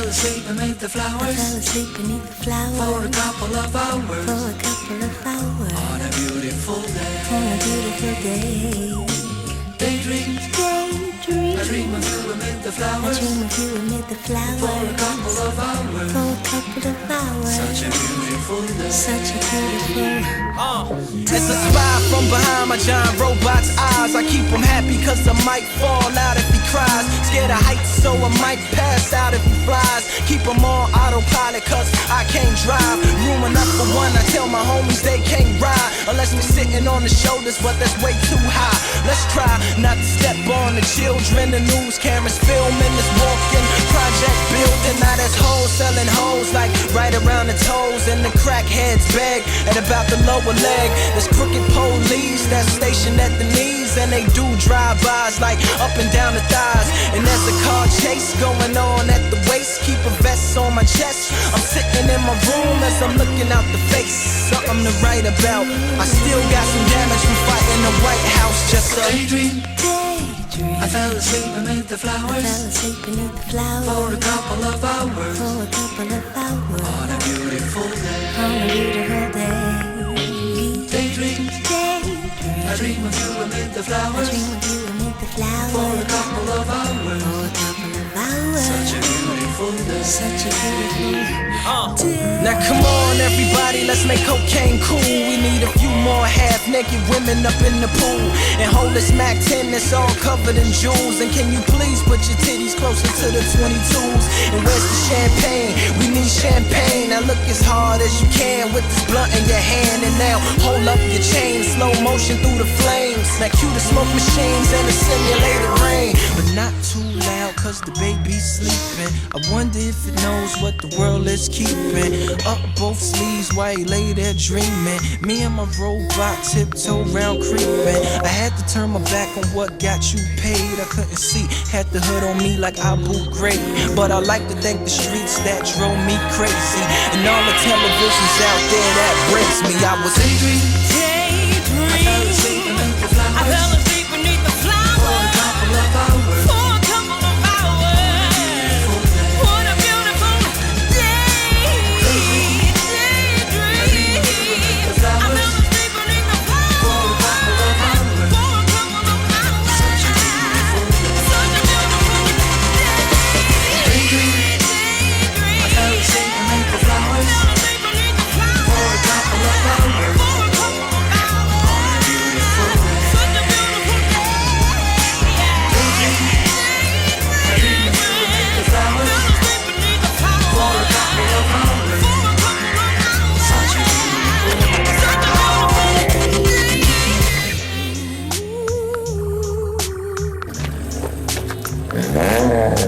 asleep beneath the flowers. I fell asleep beneath the flowers For a couple of hours. For a couple of hours On a beautiful day. On a beautiful day. Daydream. Daydream. I dream of you amid the I flowers. dream of you amid the flowers For a couple of hours. For a couple of hours Such a beautiful day. Such a beautiful As I spy from behind my giant robot's eyes, I keep him happy cause I might fall out if he cries. Scared of heights so I might pass out if he flies. Keep him on autopilot cause I can't drive. Room enough for one, I tell my homies they can't ride unless we're sitting on the shoulders, but that's way too high. Let's try not to step on the children. The news cameras filming this walking project building. Now there's hoes selling hoes like right around the toes, and the crackheads beg at about the lower leg. There's crooked police that's stationed at the knees, and they do drive-bys like up and down the thighs. And there's a car chase going on at the waist. Keep a vest on my chest. I'm sitting in my room as I'm looking out the face. Something to write about. I still got some damage from fighting the White House. Just a daydream. Daydream. I fell asleep beneath the flowers. I fell asleep beneath the flowers For a couple of hours. For a couple of hours On a beautiful day. On a beautiful day. Daydream. Daydream. I dream of you amid the I flowers. dream of you amid the flowers For a couple of hours. For a couple of hours Such a beautiful day. Such a beautiful day. Now come on everybody, let's make cocaine cool. We need a few more half-naked women up in the pool, and hold this Mac 10 that's all covered in jewels. And can you please put your titties closer to the 22s? And where's the champagne? We need champagne. Now look as hard as you can with this blunt in your hand, and now hold up your chain, slow motion through the flames. Now cue the smoke machines and the simulated rain, but not too loud cause the baby's sleeping. I wonder if it knows what the world is keeping. Up both sleeves while he lay there dreaming. Me and my robot tiptoe round creeping. I had to turn my back on what got you paid. I couldn't see, had the hood on me like Abu Ghraib. But I like to thank the streets that drove me crazy, and all the televisions out there that breaks me. I was daydream. I fell asleep beneath the flowers. I fell asleep beneath the flowers For a couple of hours. For a couple of hours. What a beautiful day. Daydream. I fell asleep beneath the flowers For a couple of hours. For a couple of hours. Such a beautiful day. Such a beautiful day. Daydream. I fell asleep beneath the flowers. Fell asleep beneath the flowers For a couple of hours. For a couple of hours. Beautiful day. Such a beautiful day. I dream of you beneath the flowers. Fell asleep beneath the flowers For a couple of hours. For a couple of hours. Such a beautiful day. Such a beautiful day.